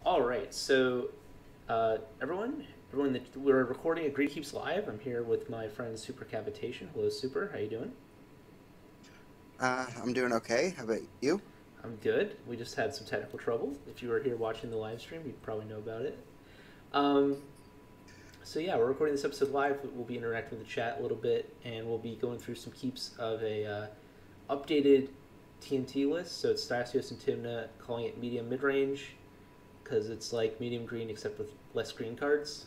All right, so everyone that we're recording a Greedy Keeps live. I'm here with my friend Supercavitation. Hello, Super. How you doing? I'm doing okay. How about you? I'm good. We just had some technical trouble. If you were here watching the live stream, you probably know about it. Um, so yeah, we're recording this episode live. We'll be interacting with the chat a little bit, and we'll be going through some keeps of a updated TNT list. So it's Stasios and Timna, calling it medium mid range because it's like medium green except with less green cards.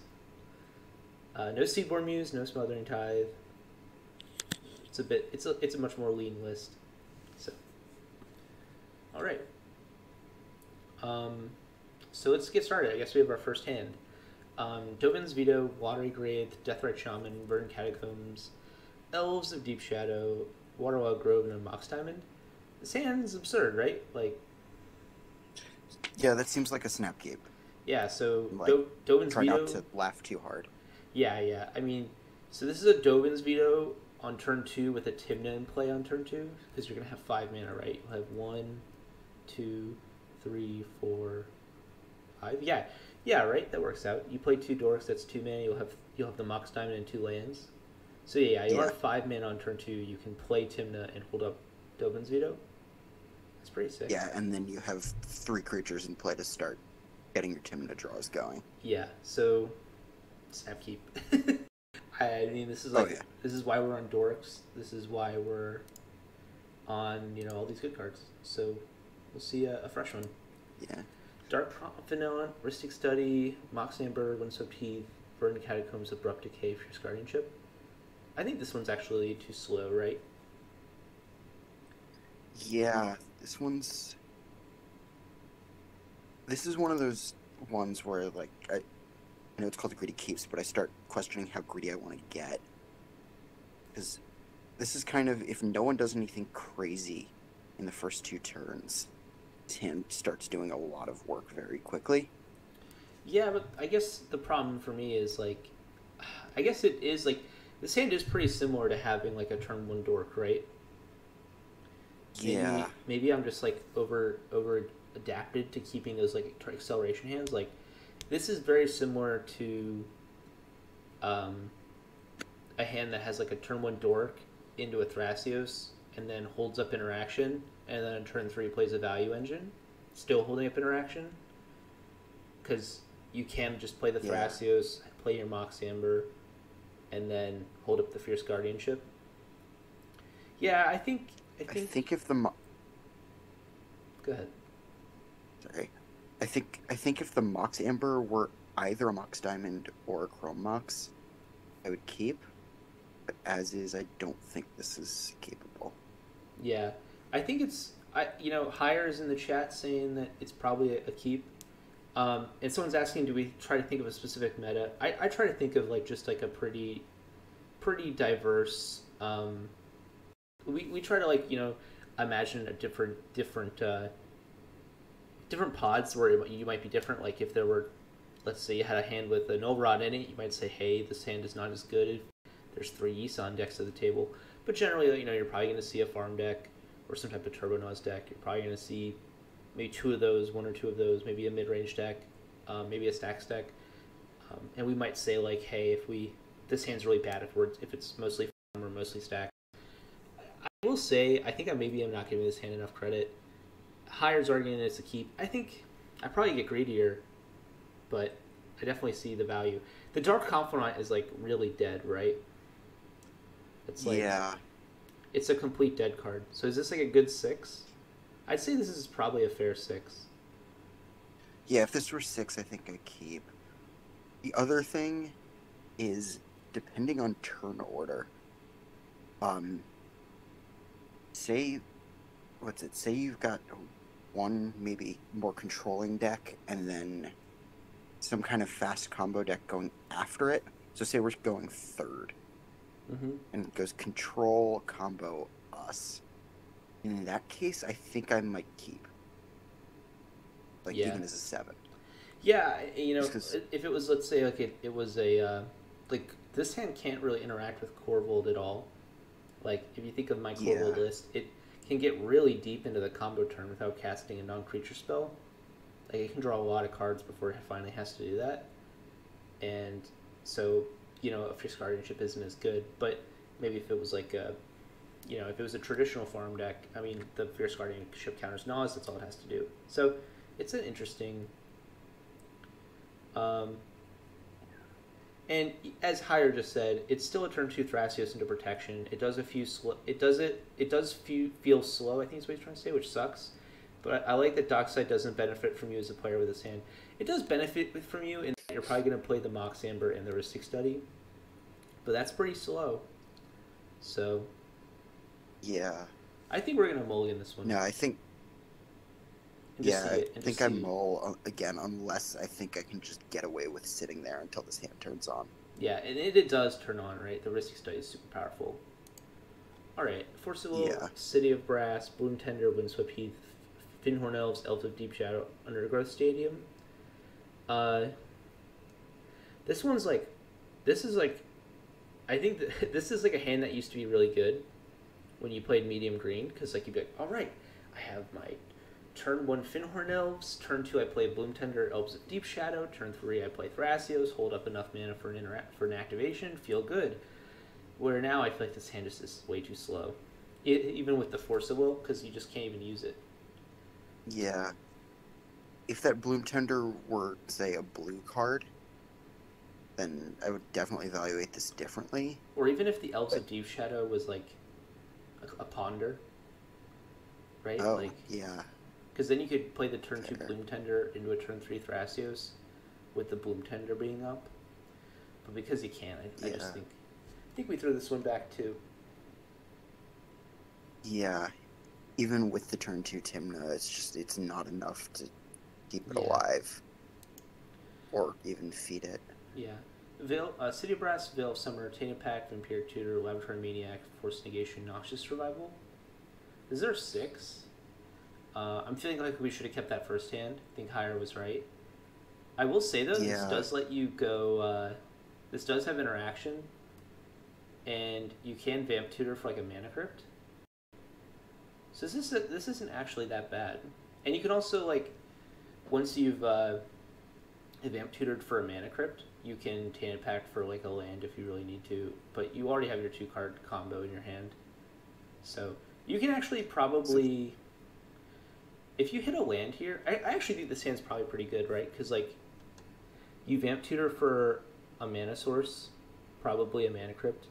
No Seaborn Muse, no Smothering Tithe. It's a much more lean list. So all right. Um, so let's get started. I guess we have our first hand. Dovin's Veto, Watery Grave, Deathrite Shaman, Verdant Catacombs, Elves of Deep Shadow, Waterwild Grove, and a Mox Diamond. This hand's absurd, right? Like, Yeah, that seems like a snap cape. yeah. So Like, Dovin's try not Veto. to laugh too hard. Yeah, yeah. I mean, so this is a Dovin's Veto on turn two with a Timna in play on turn two because you're gonna have 5 mana, right? You'll have one, two, three, four, five. Yeah, yeah, right. That works out. You play two dorks. That's 2 mana. You'll have the Mox Diamond and two lands. So yeah, you'll Yeah, have 5 mana on turn two. You can play Timna and hold up Dovin's Veto. That's pretty sick. yeah, and then you have three creatures in play to start getting your Tymna draws going. Yeah. So snap keep. I mean, Oh yeah, this is why we're on dorks. This is why we're on all these good cards. So we'll see a fresh one. yeah, Dark Confidant, Ristic Study, Mox Amber, Windswept Heath, Verdant Catacombs, Abrupt Decay, Fierce Guardianship. I think this one's actually too slow, right? yeah. This is one of those ones where I know it's called the greedy keeps, but I start questioning how greedy I want to get because this is kind of, if no one does anything crazy in the first two turns, Tim starts doing a lot of work very quickly. Yeah, but I guess the problem for me is like, I guess it is like this hand is pretty similar to having like a turn one dork, right? Yeah, Maybe I'm just like over adapted to keeping those like acceleration hands. Like this is very similar to um, a hand that has like a turn one dork into a Thrasios and then holds up interaction, and then on turn three plays a value engine, still holding up interaction, because you can just play the yeah. Thrasios, play your Mox Amber, and then hold up the Fierce Guardianship. Yeah, I I think. think Go ahead. sorry, I think if the Mox Amber were either a Mox Diamond or a Chrome Mox, I would keep. But as is, I don't think this is capable. Yeah, I think it's higher is in the chat saying that it's probably a keep. And someone's asking, do we try to think of a specific meta? I try to think of like just like a pretty diverse. We try to like imagine a different pods where you might be different. Like if there were, let's say you had a hand with a Null Rod in it, you might say, hey, this hand is not as good if there's three Yisan decks at the table. But generally, you're probably going to see a farm deck or some type of Turbo Nose deck. You're probably going to see maybe two of those, one or two of those, maybe a mid-range deck, maybe a stacks deck. And we might say like, hey, this hand's really bad if it's mostly farm or mostly stack. I will say, I think I'm not giving this hand enough credit. Hire's arguing it's a keep. I think I probably get greedier, but I definitely see the value. The Dark Confidant is like really dead, right? It's like Yeah, it's a complete dead card. So is this like a good six? I'd say this is probably a fair six. yeah. If this were six, I think I keep. The other thing is, depending on turn order. Um, say what's it? Say you've got one maybe more controlling deck, and then some kind of fast combo deck going after it. So say we're going third, Mm-hmm. and it goes control combo us. In that case, I think I might keep, like Yeah, even as a seven, yeah. just because. If it was, let's say, like it was a like this hand can't really interact with Corvold at all. Like if you think of my Yeah, Corvold list, it can get really deep into the combo turn without casting a non-creature spell. Like, it can draw a lot of cards before it finally has to do that. And so, a Fierce Guardianship isn't as good. But maybe if it was like if it was a traditional farm deck, I mean, the Fierce Guardianship counters Nas, that's all it has to do. So it's an interesting... and as Hire just said, it's still a turn 2 Thrasios into protection. It does feel slow, I think is what he's trying to say, which sucks. But I like that Dockside doesn't benefit from you as a player with his hand. It does benefit from you in that you're probably going to play the Mox Amber and the Ristic Study. But that's pretty slow. So... yeah. I think we're going to mulligan this one. No, I think... I think I mull again, unless I think I can just get away with sitting there until this hand turns on. Yeah, and it does turn on, right? The Ristic Study is super powerful. Alright, Force of Will, City of Brass, Bloom Tender, Windswept Heath, Finhorn Elves, Elves of Deep Shadow, Undergrowth Stadium. This one's like... This is like... I think that this is like a hand that used to be really good when you played medium green, because like you'd be like, alright, I have my turn 1 Finhorn Elves, turn 2 I play Bloom Tender, Elves of Deep Shadow, turn 3 I play Thrasios, hold up enough mana for an activation, feel good. Where now I feel like this hand just is way too slow. Even with the Force of Will, because you just can't even use it. Yeah. If that Bloom Tender were, say, a blue card, then I would definitely evaluate this differently. Or even if the Elves of Deep Shadow was like a ponder, right? Oh, like, yeah. Because then you could play the turn 2 Bloom Tender into a turn 3 Thrasios with the Bloom Tender being up. But because you can't, I just think we throw this one back too. Yeah. Even with the turn 2 Timna, it's not enough to keep it alive. Or even feed it. Yeah. City of Brass, Veil of Summer, Tainted Pact, Vampiric Tutor, Laboratory Maniac, Forced Negation, Noxious Survival. Is there 6? I'm feeling like we should have kept that first hand. I think Hire was right. I will say, though, this does let you go... this does have interaction, and you can Vamp Tutor for like a Mana Crypt. So this isn't actually that bad. And you can also, like, once you've Vamp Tutored for a Mana Crypt, you can Tainted Pact for like a land if you really need to, but you already have your 2-card combo in your hand. So you can actually probably... If you hit a land here, I actually think this hand's probably pretty good, right? Because, like, you Vamp Tutor for a mana source, probably a Mana Crypt.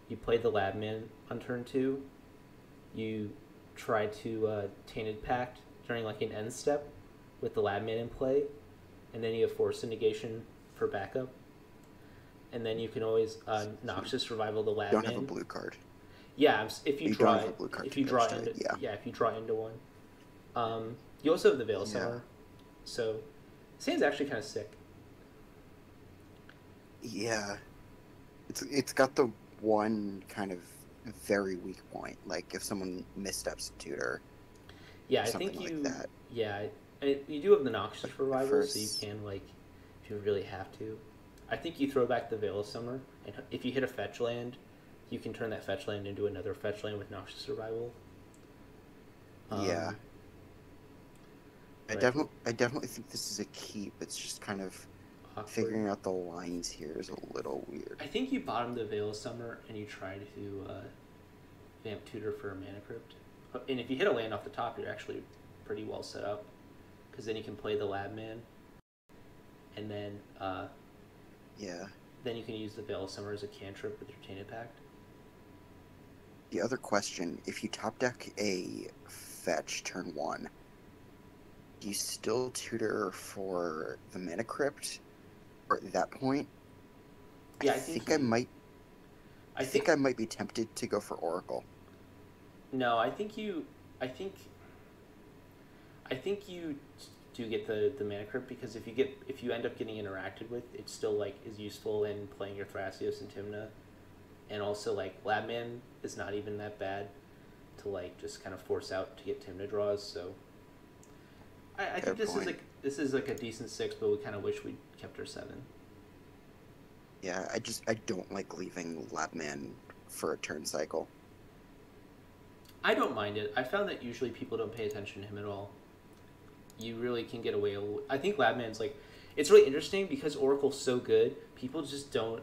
You play the Labman on turn 2. You try to Tainted Pact during, like, an end step with the Labman in play. And then you have Force Negation for backup. And then you can always Noxious Survival the Labman. You don't have a blue card. Yeah, if you draw don't have a blue card if you draw into if you draw into one. You also have the Veil of Summer, so this hand's actually kind of sick. Yeah, it's got the one kind of very weak point, like if someone missteps a tutor. Yeah, I think you. Like that. Yeah, you do have the Noxious Survival, so you can, like, if you really have to. I think you throw back the Veil of Summer, and if you hit a fetch land, you can turn that fetch land into another fetch land with Noxious Survival. Yeah. I definitely think this is a keep. It's just kind of awkward. Figuring out the lines here is a little weird. I think you bottom the Veil of Summer and you try to Vamp Tutor for a Mana Crypt. And if you hit a land off the top, you're actually pretty well set up. Because then you can play the Labman. And then then you can use the Veil of Summer as a cantrip with your Tainted Pact. The other question, if you top deck a fetch turn 1, do you still tutor for the Mana Crypt? Or at that point? Yeah, I think I might be tempted to go for Oracle. No, I think you do get the Mana Crypt, because if you end up getting interacted with, it still, like, is useful in playing your Thrasios and Timna. And also, like, Labman is not even that bad to, like, just kind of force out to get Timna draws, so I think this is like a decent 6, but we kind of wish we'd kept our 7. Yeah, I don't like leaving Labman for a turn cycle. I don't mind it. I found that usually people don't pay attention to him at all. you really can get away. I think Labman's like, it's really interesting because Oracle's so good, people just don't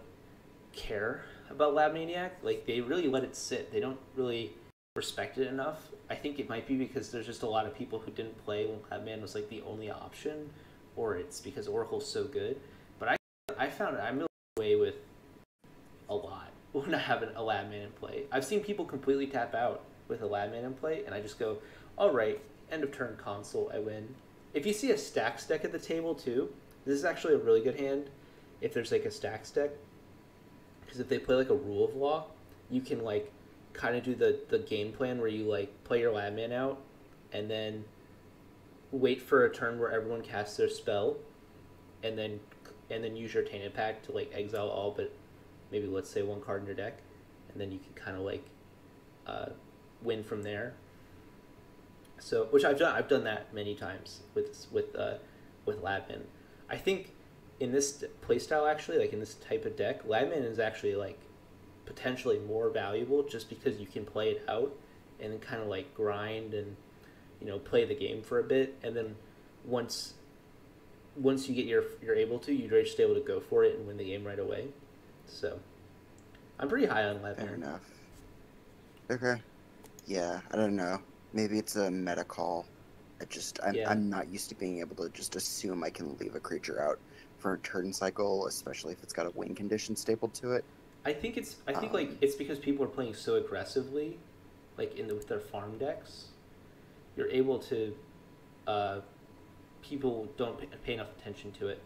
care about Lab Maniac. Like, they really let it sit. They don't really respect it enough. I think it might be because there's just a lot of people who didn't play when Labman was like the only option, or it's because Oracle's so good. But I found I'm really away with a lot when I have a Labman in play. I've seen people completely tap out with a Labman in play, and I just go, all right, end of turn console, I win. If you see a stacks deck at the table too, this is actually a really good hand if there's like a stacks deck. Because if they play like a Rule of Law, you can like kind of do the game plan where you like play your Labman out and then wait for a turn where everyone casts their spell and then use your Tainted Pact to like exile all but maybe let's say one card in your deck, and then you can kind of like win from there. So, which I've done that many times with Labman. I think in this playstyle, actually, like in this type of deck, Labman is actually like potentially more valuable just because you can play it out and then kind of like grind and play the game for a bit, and then once you get you're able to, you're just able to go for it and win the game right away. So I'm pretty high on Labman. Fair enough. Okay. Yeah, I don't know. Maybe it's a meta call. I'm not used to being able to just assume I can leave a creature out for a turn cycle, especially if it's got a win condition stapled to it. I think it's because people are playing so aggressively, like with their farm decks. You're able to, people don't pay enough attention to it.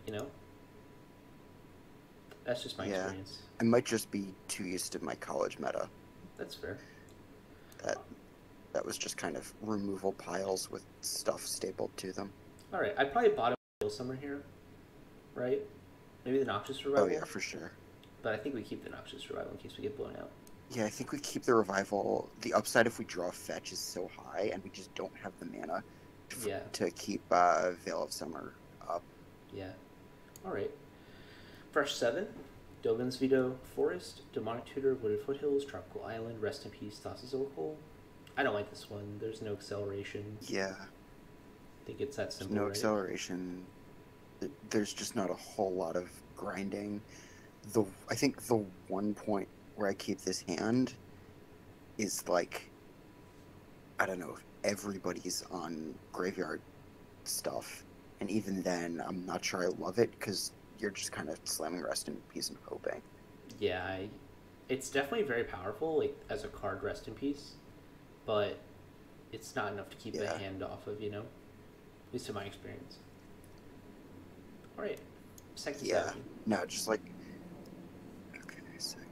That's just my experience. I might just be too used to my college meta. That's fair. That was just kind of removal piles with stuff stapled to them. All right, I probably bought a Summer here, right? Maybe the Noxious Revival. Oh yeah, for sure. But I think we keep the Noxious Revival in case we get blown out. Yeah, I think we keep the Revival. The upside if we draw fetch is so high, and we just don't have the mana to keep Veil of Summer up. Yeah. All right. Fresh 7. Dovin's Veto, Forest, Demonic Tutor, Wooded Foothills, Tropical Island, Rest in Peace, Thassa's Oracle. I don't like this one. There's no acceleration. Yeah. I think it's that simple. There's no acceleration. There's just not a whole lot of grinding. I think the one point where I keep this hand is like, I don't know, if everybody's on graveyard stuff. And even then, I'm not sure I love it because you're just kind of slamming Rest in Peace and hoping. Yeah, it's definitely very powerful, like as a card, Rest in Peace, but it's not enough to keep the hand off of, at least in my experience. All right, second 7. No, just like, okay, second.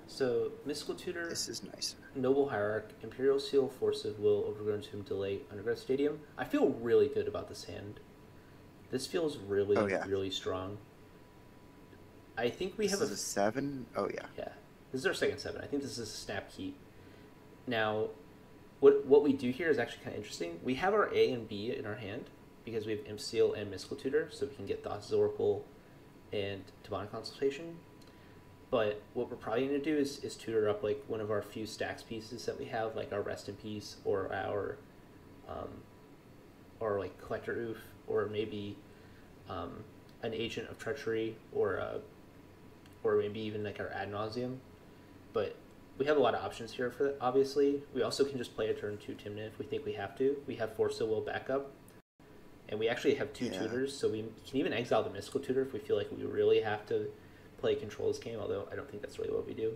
So, Mystical Tutor. This is nicer. Noble Hierarch, Imperial Seal, Force of Will, Overgrown Tomb, Delay, Underground Stadium. I feel really good about this hand. This feels really, really strong. I think we have a 7. Oh yeah. Yeah, this is our second 7. I think this is a snap keep. Now, what we do here is actually kind of interesting. We have our A and B in our hand because we have Imp Seal and Mystical Tutor, so we can get Thassa's Oracle and Demonic Consultation. But what we're probably going to do is tutor up like one of our few stacks pieces that we have, like our Rest in Peace or our like Collector Oof, or maybe an Agent of Treachery, or maybe even like our Ad Nauseam. But we have a lot of options here for that, obviously. We also can just play a turn 2 Tymna if we think we have to. We have Force of Will backup. And we actually have 2 tutors, so we can even exile the Mystical Tutor if we feel like we really have to play control this game, although I don't think that's really what we do.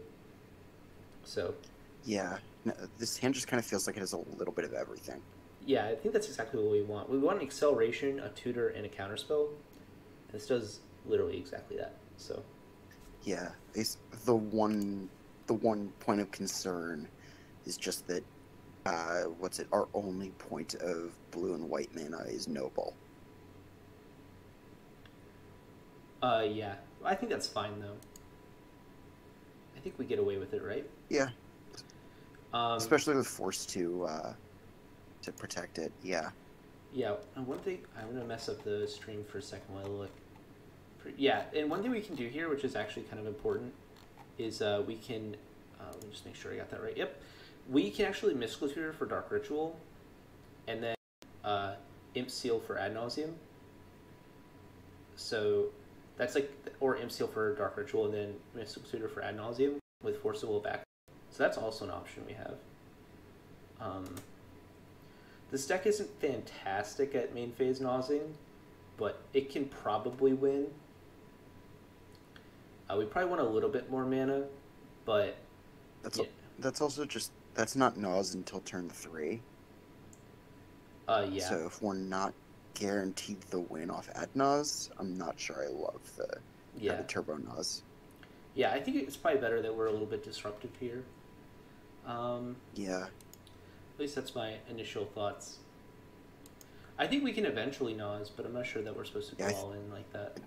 So yeah, no, this hand just kind of feels like it has a little bit of everything. Yeah, I think that's exactly what we want. We want an acceleration, a tutor, and a counterspell. And this does literally exactly that. So yeah, the one point of concern is just that our only point of blue and white mana is Noble. Yeah. I think that's fine, though. I think we get away with it, right? Yeah. Especially with Force to protect it, yeah. Yeah, and one thing, I'm going to mess up the stream for a second while I look. Yeah, and one thing we can do here, which is actually kind of important, is we can, let me just make sure I got that right. Yep. We can actually Mystical Tutor for Dark Ritual, and then Imp Seal for Ad Nauseam. So that's like, or Imp Seal for Dark Ritual, and then Mystical Tutor for Ad Nauseam with Force of Will back. So that's also an option we have. This deck isn't fantastic at main phase Nausing, but it can probably win. We probably want a little bit more mana, but that's also just, that's not Naus until turn 3. Yeah. So if we're not guaranteed the win off Adnaz, I'm not sure I love the Turbo Naz. Yeah, I think it's probably better that we're a little bit disruptive here. Yeah. At least that's my initial thoughts. I think we can eventually Naz, but I'm not sure that we're supposed to go all in like that.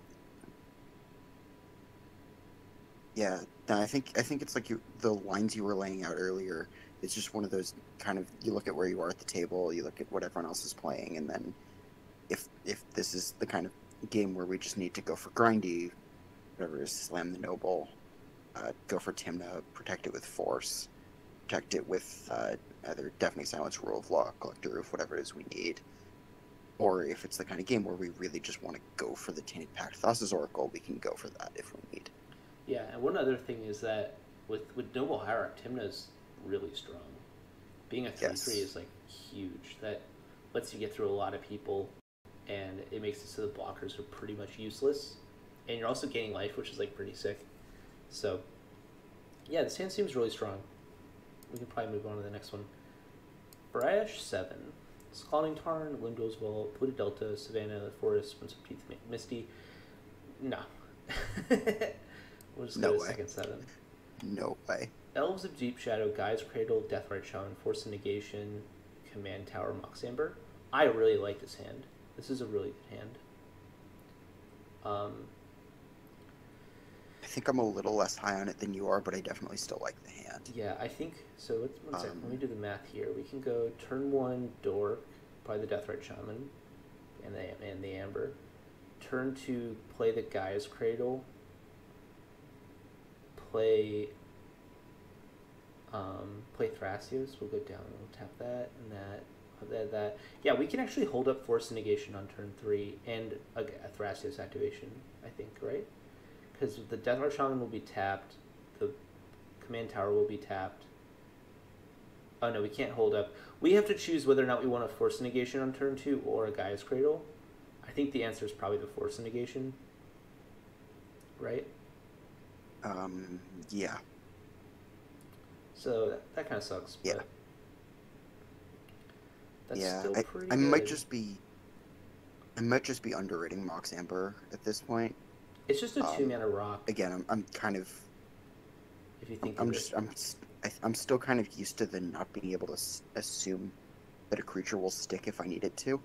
Yeah, no, I think it's like the lines you were laying out earlier. It's just one of those kind of, you look at where you are at the table, you look at what everyone else is playing, and then if this is the kind of game where we just need to go for grindy, whatever is slam the noble, go for Timna, protect it with force, protect it with either Deafening Silence, Rule of Law, Collector Roof, whatever it is we need. Or if it's the kind of game where we really just want to go for the Tainted Pact Thassa's Oracle, we can go for that if we need. Yeah, and one other thing is that with Noble Hierarch, Timna's really strong. Being a 3/3 is like huge. That lets you get through a lot of people, and it makes it so the blockers are pretty much useless. And you're also gaining life, which is like pretty sick. So, yeah, this hand seems really strong. We can probably move on to the next one. Brash 7. Scalding Tarn, Limdo's Vault, Pluto Delta, Savannah, Forest, Prince of Teeth, Misty. No. We'll just go to second 7. No way. Elves of Deep Shadow, Guy's Cradle, Deathrite Shaman, Force of Negation, Command Tower, Moxamber. I really like this hand. This is a really good hand. I think I'm a little less high on it than you are, but I definitely still like the hand. Yeah, I think so. One second. Let me do the math here. We can go turn 1 Dork, probably the Deathrite Shaman, and the Amber. Turn 2, play the Guy's Cradle. Play Thrasios. We'll go down and we'll tap that and that. Yeah, we can actually hold up Force Negation on turn 3 and a Thrasios activation, I think, right? Because the Deathrite Shaman will be tapped, the Command Tower will be tapped. Oh no, we can't hold up. We have to choose whether or not we want a Force Negation on turn 2 or a Gaia's Cradle. I think the answer is probably the Force Negation. Right? Yeah. So that kind of sucks. Yeah. But that's still pretty I good. might just be underrating Mox Amber at this point. It's just a 2-mana rock. Again, I'm kind of. If you think I'm still kind of used to the not being able to assume that a creature will stick if I need it to.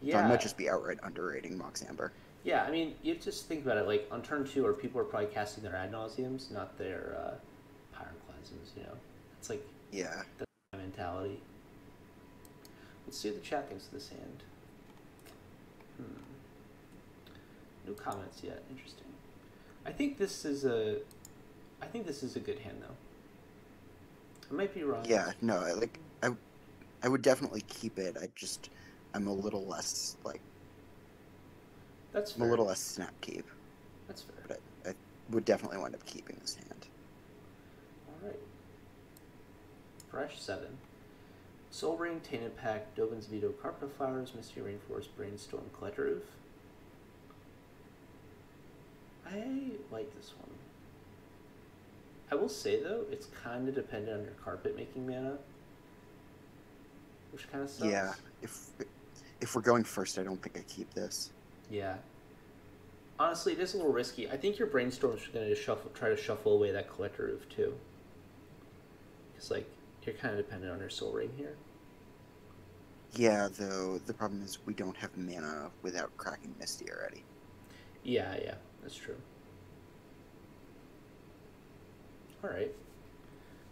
Yeah. So I might just be outright underrating Mox Amber. Yeah, I mean, you just think about it. Like on turn 2, where people are probably casting their Ad Nauseams, not their Pyroclasms. You know, it's like the mentality. Let's see what the chat thinks of this hand. No comments yet. Interesting. I think this is a good hand though. I might be wrong. Yeah, no, I would definitely keep it. I'm a little less like. That's fair. I'm a little less snap keep. That's fair. But I would definitely wind up keeping this hand. All right. Fresh 7. Soul Ring, Tainted Pact, Dovin's Veto, Carpet of Flowers, Misty Rainforest, Brainstorm, Collector Roof. I like this one. I will say though, it's kind of dependent on your carpet making mana, which kind of sucks. Yeah, if we're going first, I don't think I keep this. Yeah. Honestly, it is a little risky. I think your Brainstorm's going to try to shuffle away that Collector Roof too. Because like you're kind of dependent on your Soul Ring here. Yeah, though the problem is we don't have mana without cracking Misty already. Yeah, that's true. Alright.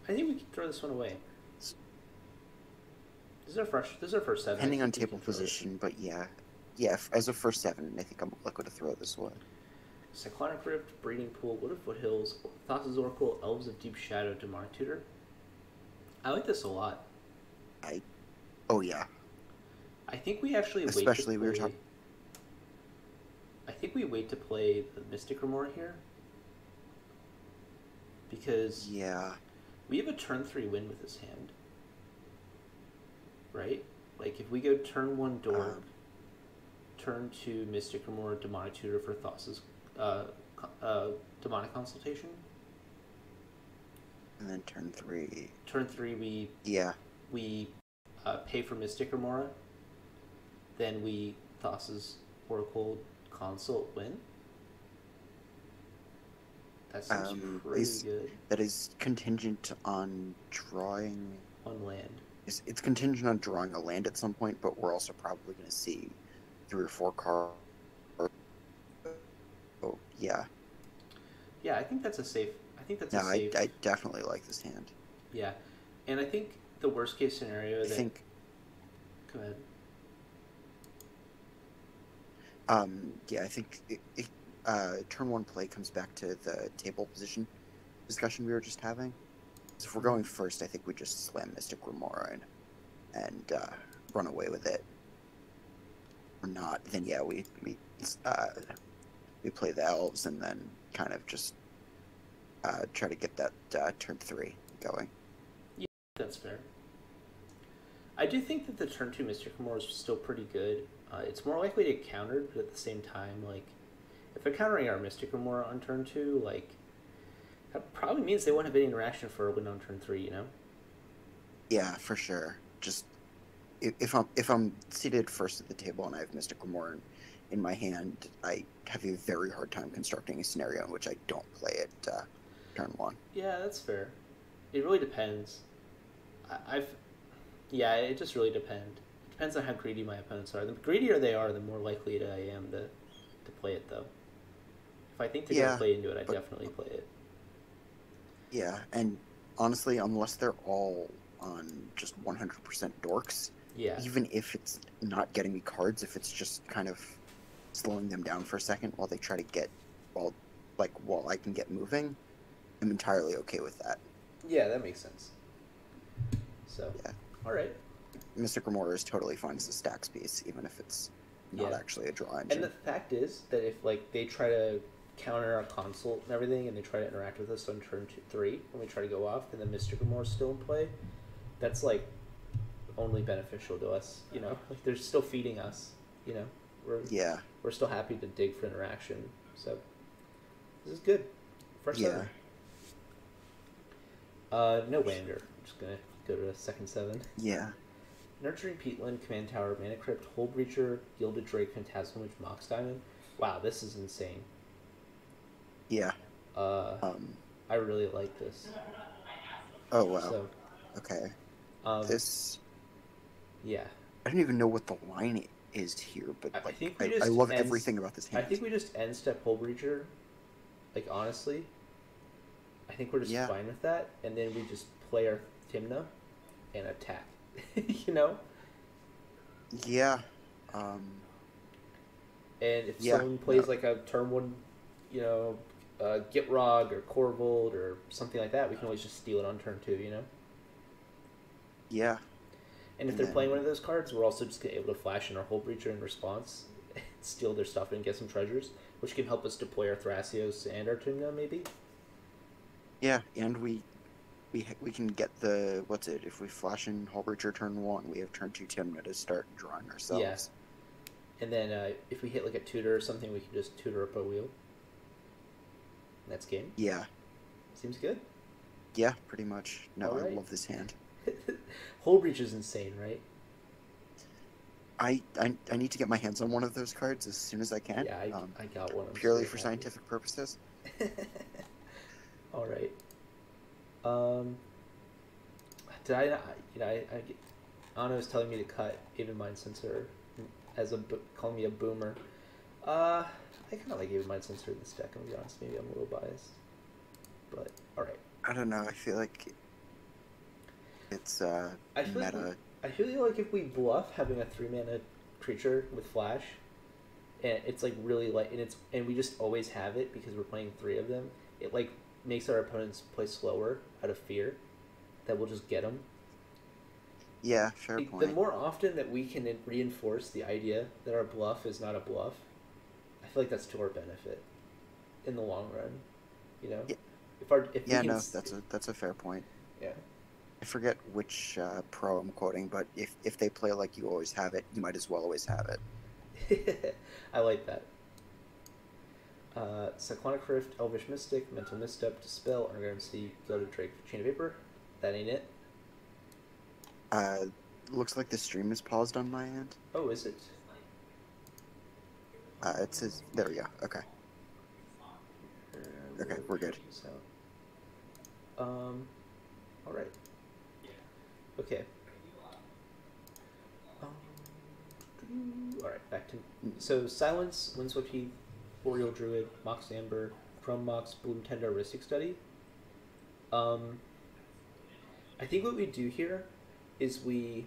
I think we can throw this one away. This is our first 7. Depending on table position, but yeah, as a first 7, I think I'm likely to throw this away. Cyclonic Rift, Breeding Pool, Wood of Foothills, Thassa's Oracle, Elves of Deep Shadow, Demonic Tutor. I like this a lot. Oh yeah. I think we actually wait to Especially we were play. talking. I think we wait to play the Mystic Remora here because Yeah. we have a turn 3 win with this hand, right? Like if we go turn 1 Dork, turn 2 Mystic Remora, Demonic Tutor for Thassa's Demonic Consultation. And then turn 3. Turn 3 we pay for Mystic Remora. Then we Thassa's Oracle Consult win. That seems pretty good. That is contingent on drawing... On land. It's contingent on drawing a land at some point, but we're also probably going to see 3 or 4 cards. Oh, yeah. Yeah, I think that's a safe... I definitely like this hand. Yeah. And I think the worst case scenario Go ahead. Yeah, I think turn 1 play comes back to the table position discussion we were just having. So if we're going first, I think we just slam Mystic Remora and run away with it. Or not, then yeah, we play the elves and then kind of just try to get that turn 3 going. Yeah, that's fair. I do think that the turn 2 Mystic Remora is still pretty good. It's more likely to get countered, but at the same time, like, if they're countering our Mystic Remora on turn 2, like, that probably means they won't have any interaction for a win on turn 3, you know? Yeah, for sure. Just, if I'm seated first at the table and I have Mystic Remora in my hand, I have a very hard time constructing a scenario in which I don't play it turn 1. Yeah, that's fair. It really depends. Yeah, it just really depends. It depends on how greedy my opponents are. The greedier they are, the more likely I am to play it, though. If I think they're going to play into it, I definitely play it. Yeah, and honestly, unless they're all on just 100% dorks, even if it's not getting me cards, if it's just kind of slowing them down for a second while they try to get, while I can get moving, I'm entirely okay with that. Yeah, that makes sense. So, yeah. All right. Mystic Remora is totally fine as a stacks piece, even if it's not actually a draw engine. And the fact is that if they try to counter our consult and everything, and they try to interact with us on turn 3 when we try to go off, and the Mystic Remora is still in play, that's only beneficial to us. You know, they're still feeding us. You know, we're still happy to dig for interaction. So this is good. First ever. No Wander. I'm just gonna go to second 7. Yeah. Nurturing Peatland, Command Tower, Mana Crypt, Hull Breacher, Gilded Drake, Phantasmal Witch, Mox Diamond. Wow, this is insane. Yeah. I really like this. Oh, wow. So, okay. This... Yeah. I don't even know what the line is here, but I love everything about this hand. I think we just end step Hull Breacher. Honestly. I think we're just fine with that, and then we just play our Tymna and attack. You know? Yeah. And if someone plays a turn 1, you know, Gitrog or Corvold or something like that, we can always just steal it on turn 2, you know? Yeah. And if they're playing one of those cards, we're also just able to flash in our Hull Breacher in response, steal their stuff and get some treasures, which can help us deploy our Thrasios and our Tymna, maybe? Yeah, and we can get the, if we flash in Hull Breacher turn 1, we have turn 2 Tymna to start drawing ourselves. Yeah. And then if we hit a tutor or something, we can just tutor up a wheel. That's game. Yeah. Seems good. Yeah, pretty much. No, I love this hand. Hull Breach is insane, right? I need to get my hands on one of those cards as soon as I can. Yeah, I got one. Purely for scientific purposes. All right. Did I not, Anna was telling me to cut Even Mind Sensor as calling me a boomer. I kind of like Even Mind Sensor in this deck, I'm gonna be honest. Maybe I'm a little biased. But, alright. I don't know, I feel like it's meta. I feel like if we bluff having a 3-mana creature with flash, and it's really and we just always have it because we're playing 3 of them, it makes our opponents play slower out of fear that we'll just get them. Yeah, fair The point. more often that we can reinforce the idea that our bluff is not a bluff, I feel like that's to our benefit in the long run. You know, Yeah, if we yeah, can, no, that's a fair point. yeah. I forget which pro I'm quoting, but if they play like you always have it, you might as well always have it. I like that. Cyclonic Rift, Elvish Mystic, Mental Misstep, Dispel, Underground Sea, Gilded Drake, Chain of Vapor. That ain't it. Uh, Looks like the stream is paused on my end. Oh, is it? It says there we go. Okay, okay, We'll we're good. check this out. All right. Okay. All right, back to so Silence, Windswept Heath, Boreal Druid, Mox Amber, Chrome Mox, Bloom Tender, Ristic Study. I think what we do here is we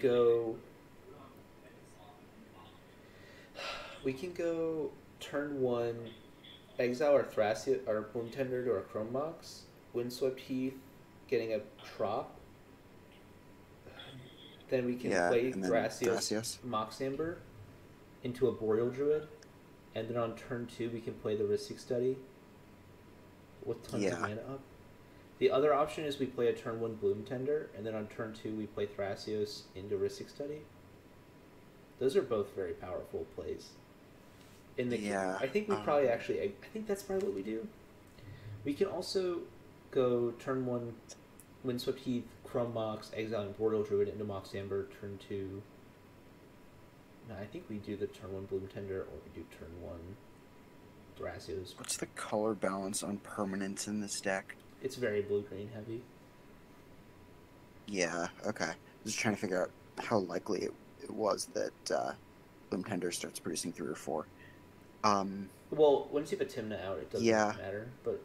go. We can go turn one, exile our Thrasios, our Bloom Tender to our Chrome Mox, Windswept Heath, getting a Trop. Then we can Yeah, play and then Thrasios, Thrasios. Mox Amber into a Boreal Druid, and then on turn 2 we can play the Ristic Study with tons of Yeah, mana up. The other option is we play a turn 1 Bloom Tender, and then on turn 2 we play Thrasios into Ristic Study. Those are both very powerful plays. yeah. I think we probably actually, I think that's probably what we do. We can also go turn 1 Windswept Heath, Chrome Mox, Exile, and Boreal Druid into Mox Amber, turn 2. No, I think we do the turn 1 Bloom Tender, or we do turn 1 Thrasios. What's the color balance on permanents in this deck? It's very blue-green heavy. Yeah, okay. Just trying to figure out how likely it was that Bloom Tender starts producing 3 or 4. Well, once you have a Timna out, it doesn't Yeah. matter, but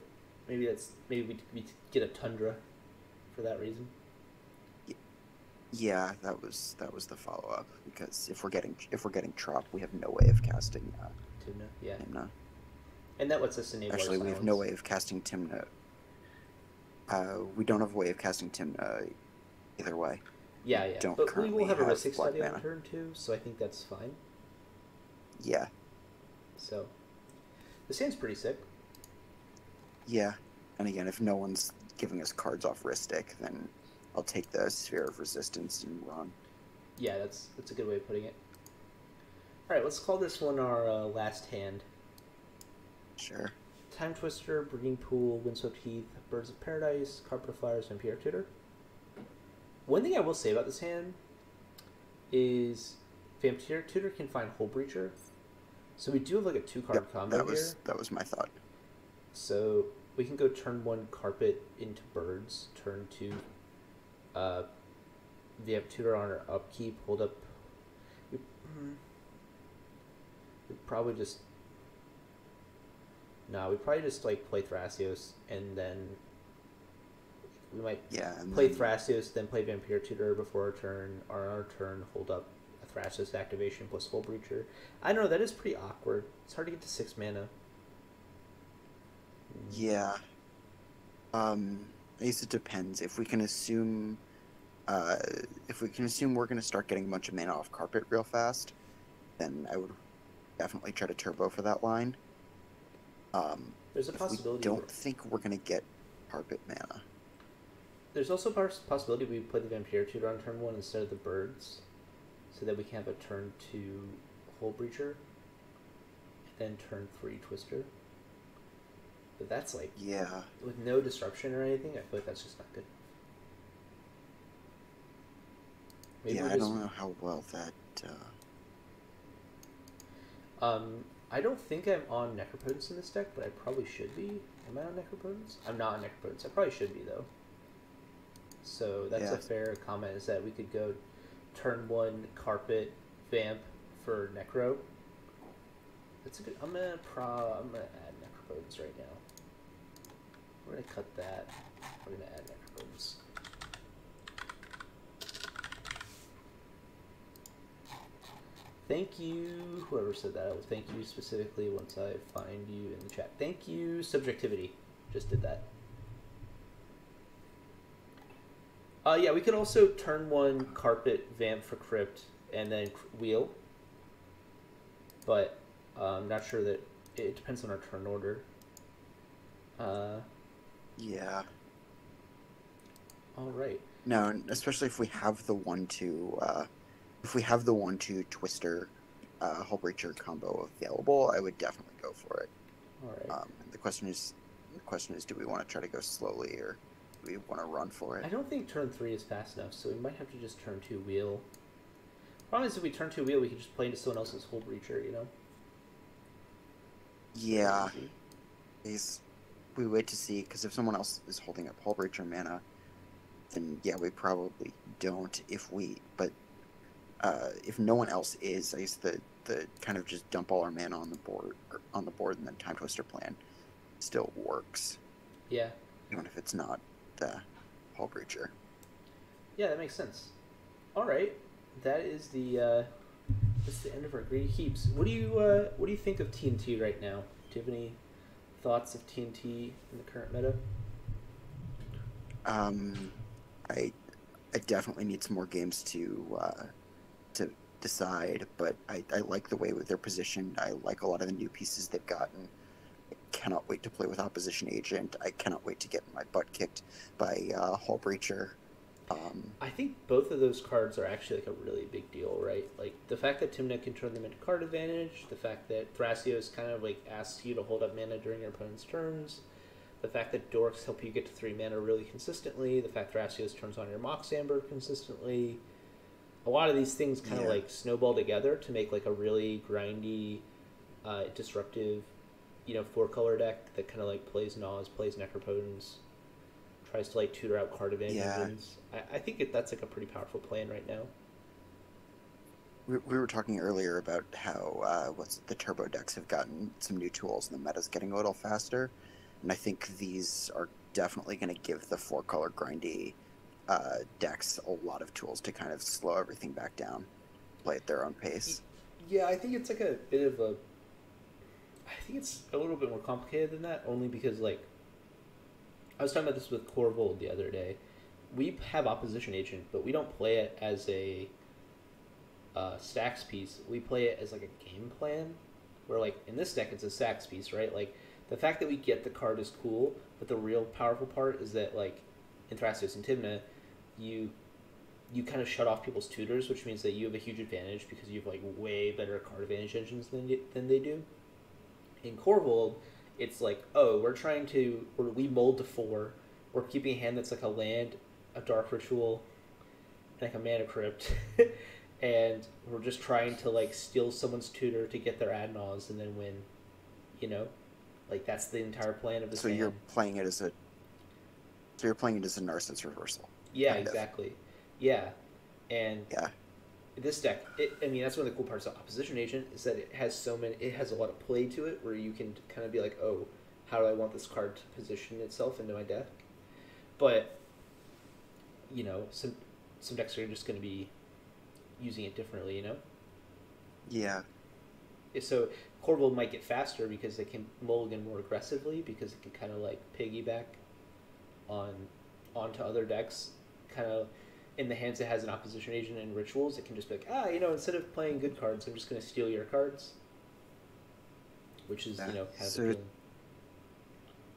maybe we get a Tundra for that reason. Yeah, that was the follow up because if we're getting Trop, we have no way of casting Timna, yeah. Timna. And that lets us enable Actually, our we have no way of casting Timna. We don't have a way of casting Timna either way. Yeah, yeah. Don't But we will have a currently Ristic have black Study on mana. turn 2, so I think that's fine. Yeah, So, this hand's pretty sick. yeah. And again, if no one's giving us cards off Ristic, then I'll take the Sphere of Resistance and run. Yeah, that's a good way of putting it. Alright, let's call this one our last hand. Sure. Time Twister, Breeding Pool, Windswept Heath, Birds of Paradise, Carpet of Flowers, Vampire Tutor. One thing I will say about this hand is Vampire Tutor can find Hole Breacher. So we do have like a 2-card combo here. That was my thought. So we can go turn 1 Carpet into Birds, turn 2 they have Tutor on our upkeep, hold up. We probably just like play Thrasios and then we might play Thrasios, then play Vampire Tutor before our turn. On our turn, hold up a Thrasios activation plus Hole Breacher. I don't know, that is pretty awkward. It's hard to get to 6 mana. Yeah. I guess it depends. If we can assume we're going to start getting a bunch of mana off Carpet real fast, then I would definitely try to turbo for that line. There's a possibility. We don't think we're going to get Carpet mana. There's also a possibility we play the Vampire Tutor on turn 1 instead of the Birds, so that we can have a turn 2 Hole Breacher, and then turn 3 Twister. But that's like, yeah, with no disruption or anything, I feel like that's just not good. Maybe I don't know how well that. I don't think I'm on Necropotence in this deck, but I probably should be. Am I on Necropotence? I'm not on Necropotence. I probably should be, though. So that's a fair comment, is that we could go turn 1 Carpet Vamp for Necro. That's a good. I'm gonna add Necropotence right now. We're gonna cut that. We're gonna add Necropotence. Thank you, whoever said that. I will thank you specifically once I find you in the chat. Thank you, Subjectivity. Just did that. Yeah, we could also turn one carpet vamp for crypt and then wheel, but I'm not sure that it depends on our turn order. Uh, Yeah. all right. No, and especially if we have the 1-2, if we have the 1-2 Twister, Hull Breacher combo available, I would definitely go for it. All right. The question is, do we want to try to go slowly or do we want to run for it? I don't think turn 3 is fast enough, so we might have to just turn 2 wheel. Problem is, if we turn 2 wheel, we can just play into someone else's Hull Breacher, you know? Yeah. We wait to see, because if someone else is holding up Hull Breacher mana, then yeah, we probably don't. But if no one else is, I guess the kind of just dump all our mana on the board, and then Time Twister plan still works. Yeah. Even if it's not the Hull Breacher. Yeah, that makes sense. All right, that is that's the end of our greedy heaps. What do you think of TNT right now? Do you have any thoughts of TNT in the current meta? I definitely need some more games to decide, but I like the way they're positioned. I like a lot of the new pieces they've gotten. I cannot wait to play with Opposition Agent. I cannot wait to get my butt kicked by Hull Breacher. I think both of those cards are actually like a really big deal, right? Like the fact that Tymna can turn them into card advantage, the fact that Thrasios kind of like asks you to hold up mana during your opponent's turns, the fact that Dorks help you get to 3 mana really consistently, the fact Thrasios turns on your Mox Amber consistently. A lot of these things kind of like snowball together to make like a really grindy, disruptive, 4-color deck that kind of like plays Nas, plays Necropotence, tries to like tutor out card advantage engines. I think that's like a pretty powerful plan right now. We were talking earlier about how the turbo decks have gotten some new tools and the meta's getting a little faster, and I think these are definitely going to give the 4-color grindy decks a lot of tools to kind of slow everything back down, play at their own pace. Yeah, I think it's like a bit of a... I think it's a little bit more complicated than that, only because, like, I was talking about this with Corvold the other day. We have Opposition Agent, but we don't play it as a stacks piece. We play it as, like, a game plan, where, like, in this deck it's a stacks piece, right? Like, the fact that we get the card is cool, but the real powerful part is that, like, in Thrasios and Tymna, you kind of shut off people's tutors, which means that you have a huge advantage because you have like way better card advantage engines than they do. In Corvold, it's like, oh, we mold to 4. We're keeping a hand that's like a land, a dark ritual, like a mana crypt, and we're just trying to like steal someone's tutor to get their Adnaz and then win. Like that's the entire plan of this. So you're playing it as a Narcissus reversal. Yeah, exactly. Yeah, and this deck, that's one of the cool parts of Opposition Agent is that it has a lot of play to it, where you can kind of be like, oh, how do I want this card to position itself into my deck? But some decks are just going to be using it differently, Yeah. So Corvold might get faster because they can mulligan more aggressively because it can kind of like piggyback onto other decks, kind of in the hands that has an Opposition Agent and rituals. It can just be like, instead of playing good cards, I'm just going to steal your cards, which is kind of appealing.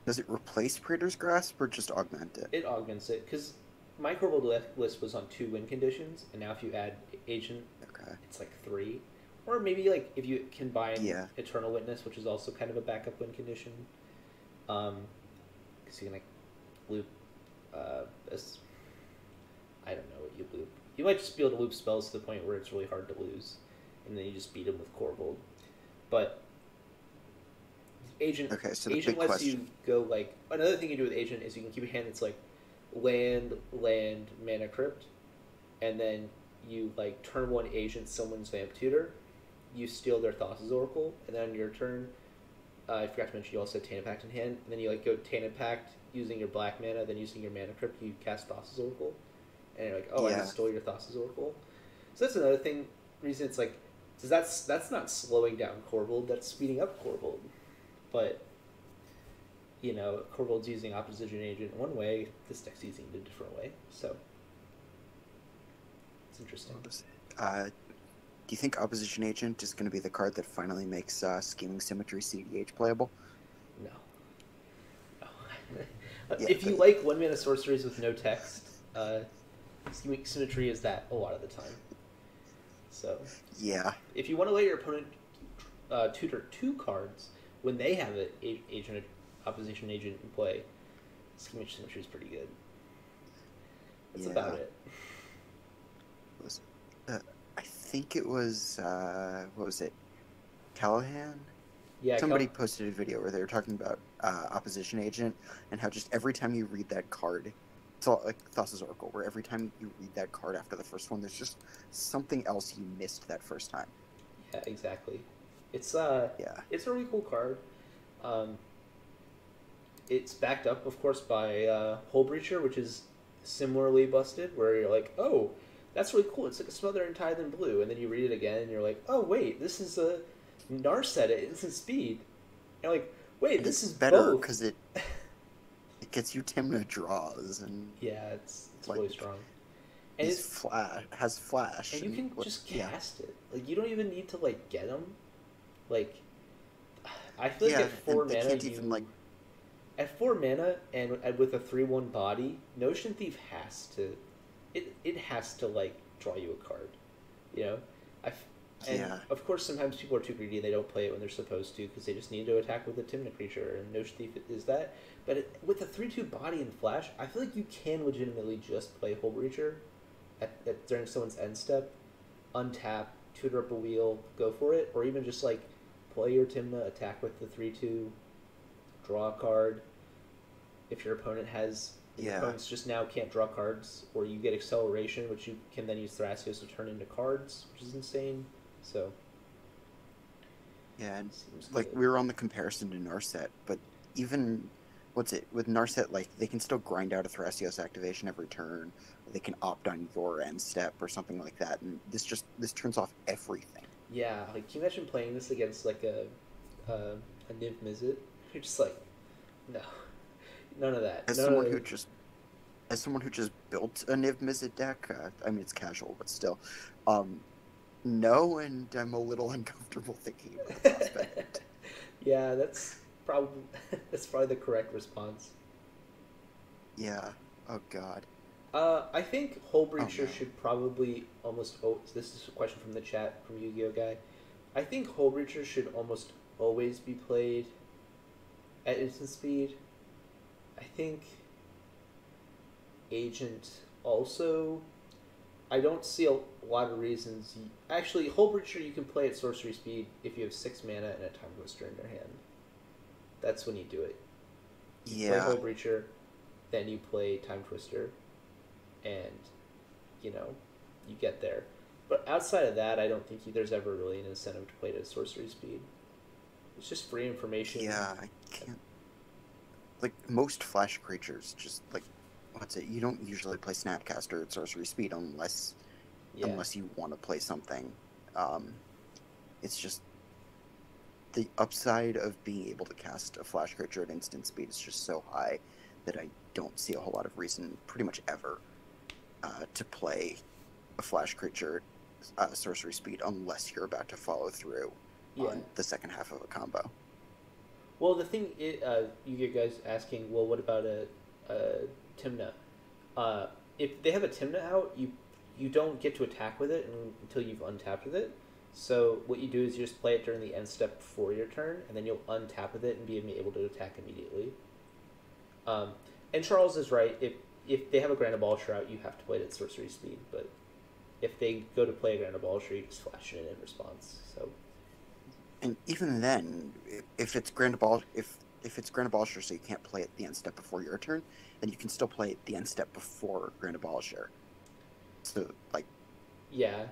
Does it replace Praetor's Grasp or just augment it? It augments it, because my Corvold list was on 2 win conditions, and now if you add Agent, it's like 3. Or maybe like if you combine Eternal Witness, which is also kind of a backup win condition, because you can like loop. I don't know what you loop. You might just be able to loop spells to the point where it's really hard to lose, and then you just beat them with Corvold. But Agent, Agent lets you go like another thing you do with Agent is you can keep a hand that's like land, mana crypt, and then you like turn 1 Agent someone's Vamp Tutor. You steal their Thassa's Oracle, and then on your turn, I forgot to mention you also have Tana Pact in hand, and then you like go Tana Pact using your black mana, then using your mana crypt, you cast Thassa's Oracle, and you're like, oh, I just stole your Thassa's Oracle. So that's another reason it's like, because that's not slowing down Corvold, that's speeding up Corvold. But, Corvold's using Opposition Agent in one way, this deck's using it a different way, so It's interesting. What was it? Do you think Opposition Agent is going to be the card that finally makes Scheming Symmetry cEDH playable? No. Yeah, If you like 1-mana sorceries with no text, Scheming Symmetry is that a lot of the time. So yeah, if you want to let your opponent tutor 2 cards when they have an opposition agent in play, Scheming Symmetry is pretty good. That's about it. Was I think it was what was it? Callahan? Yeah, Somebody posted a video where they were talking about Opposition Agent and how just every time you read that card, it's all like Thassa's Oracle, where every time you read that card after the first one, there's just something else you missed that first time. Yeah, exactly. It's it's a really cool card. It's backed up, of course, by Hull Breacher, which is similarly busted, where you're like, oh, that's really cool. It's like a Smother and Tithe in blue, and then you read it again, and you're like, oh wait, this is a Narset at instant speed. And you're like, wait, And this is better both. because it gets you Timna draws and yeah, it's like, really strong. And it's has flash, and you can just cast it. Like you don't even need to like get them. Like I feel like at 4 mana, can't even like. At 4 mana and with a 3/1 body, Notion Thief has to, it has to like draw you a card, you know. Of course, sometimes people are too greedy; they don't play it when they're supposed to because they just need to attack with a Timna creature, and Notion Thief is that. But with a 3/2 body and flash, I feel like you can legitimately just play Hull Breacher during someone's end step, untap, tutor up a wheel, go for it, or even just like play your Timna, attack with the 3/2. Draw a card. If your opponent your opponents just now can't draw cards, or you get acceleration, which you can then use Thrasios to turn into cards, which is insane. So yeah, and like we were on the comparison to Narset, but even with Narset, like they can still grind out a Thrasios activation every turn. Or they can opt on your end step or something like that, and this turns off everything. Yeah, like can you imagine playing this against like a Niv Mizzet? You're just like, no, none of that. As someone who just built a Niv Mizzet deck, I mean it's casual, but still, no, and I'm a little uncomfortable thinking about the prospect. Yeah, that's probably the correct response. Yeah. Oh God. I think Hull Breacher should probably almost. Oh, this is a question from the chat from Yu-Gi-Oh guy. I think Hull Breacher should almost always be played at instant speed. I think Agent also. I don't see a lot of reasons. Actually, Hull Breacher you can play at sorcery speed if you have 6 mana and a Time Twister in your hand. That's when you do it. You play Hull Breacher, then you play Time Twister, and you get there. But outside of that, I don't think there's ever really an incentive to play it at sorcery speed. It's just free information. Yeah, I can't. Like most flash creatures, just like you don't usually play Snapcaster at sorcery speed unless you want to play something. It's just the upside of being able to cast a flash creature at instant speed is just so high that I don't see a whole lot of reason, pretty much ever, to play a flash creature at sorcery speed unless you're about to follow through on the second half of a combo. Well, the thing you get guys asking, well, what about a Timna? If they have a Timna out, you don't get to attack with it until you've untapped with it. So what you do is you just play it during the end step before your turn, and then you'll untap with it and be able to attack immediately. And Charles is right. If they have a Grand Abolisher out, you have to play it at sorcery speed. But if they go to play a Grand Abolisher, you just flash it in response. So. And even then, if it's Grand Abolisher, so you can't play it the end step before your turn, then you can still play it the end step before Grand Abolisher. So like, yeah,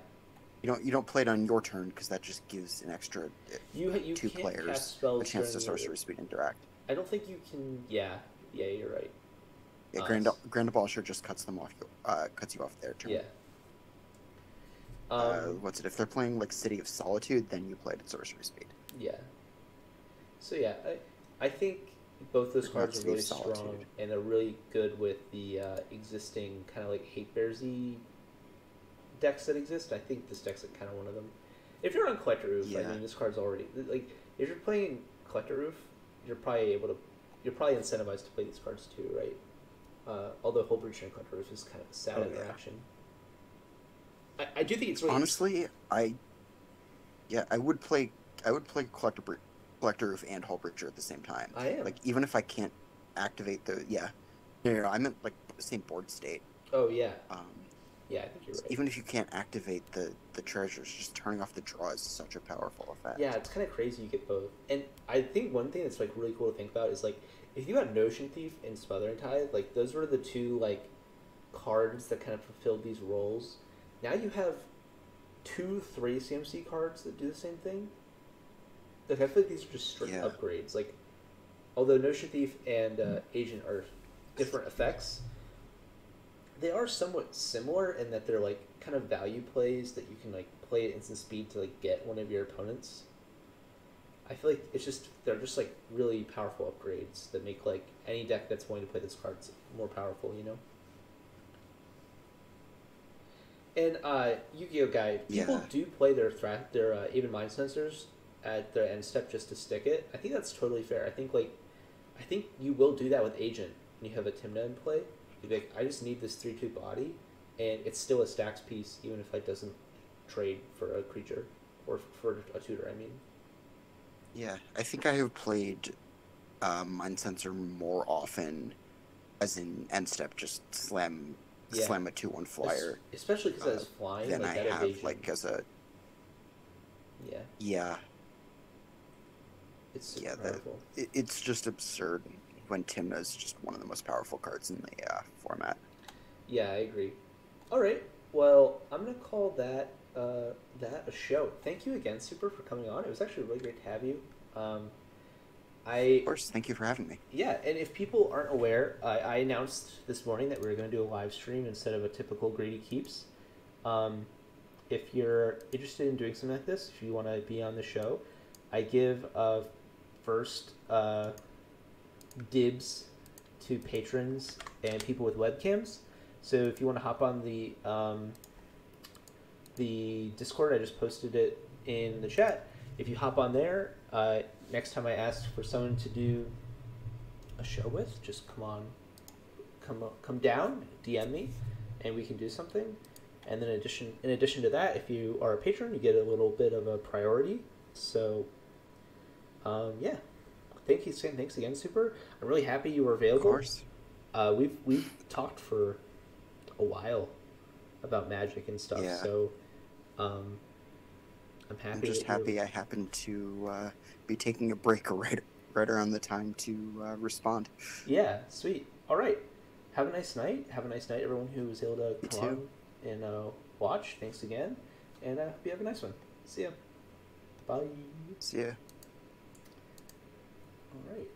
you don't play it on your turn because that just gives an extra you two players a chance to sorcery speed interact. I don't think you can. Yeah, you're right. Yeah, Grand Abolisher just cuts them off. Cuts you off their turn. Yeah. If they're playing like City of Solitude, then you play it at sorcery speed. Yeah. So yeah, I think both those cards are really strong, and they're really good with the existing kind of like hate bearsy decks that exist. I think this deck's like kind of one of them. If you're on Collector Roof, I Yeah. mean, this card's already like if you're playing Collector Roof, you're probably incentivized to play these cards too, right? Although Hull Breacher and Collector Roof is kind of a sad interaction. I do think it's really honestly, I would play Collector Roof and Hull Breacher at the same time. I am. Like, even if I can't activate the no, I meant like the same board state. Oh yeah. Yeah, I think you're right. Even if you can't activate the treasures, just turning off the draw is such a powerful effect. Yeah, it's kind of crazy you get both. And I think one thing that's like really cool to think about is like if you had Notion Thief and Smothering Tithe, like those were the two like cards that kind of fulfilled these roles. Now you have 2-3 CMC cards that do the same thing. Like I feel like these are just straight upgrades. Like although Notion Thief and Agent are different effects, they are somewhat similar in that they're like kind of value plays that you can like play at instant speed to like get one of your opponents. I feel like they're just like really powerful upgrades that make like any deck that's going to play these cards more powerful, you know? And Yu-Gi-Oh! Guide, people do play their even mind sensors at their end step just to stick it. I think that's totally fair. I think you will do that with Agent when you have a Tymna in play. You'd be like, I just need this 3/2 body, and it's still a stacks piece, even if it doesn't trade for a creature or for a tutor. I mean. Yeah, I think I have played Mind Sensor more often, as in end step, just slam a 2/1 flyer. Especially because it has flying. Than like I that have evasion. like as a. Yeah. It's super powerful. It's just absurd when Tymna is just one of the most powerful cards in the format. Yeah, I agree. All right. Well, I'm gonna call that a show. Thank you again, Super, for coming on. It was actually really great to have you. Of course, thank you for having me. Yeah, and if people aren't aware, I announced this morning that we were going to do a live stream instead of a typical Greedy Keeps. If you're interested in doing something like this, if you want to be on the show, I give first dibs to patrons and people with webcams. So if you want to hop on the Discord, I just posted it in the chat. If you hop on there, next time I ask for someone to do a show with, just come down, DM me, and we can do something. And then in addition to that, if you are a patron, you get a little bit of a priority. So, yeah. Thanks again, Super. I'm really happy you were available. Of course. We've talked for a while about Magic and stuff. Yeah. So, I'm happy. I'm just happy I happened to be taking a break right around the time to respond. Yeah, sweet. All right. Have a nice night. Have a nice night, everyone who was able to come on and watch. Thanks again. And hope you have a nice one. See ya. Bye. See ya. All right.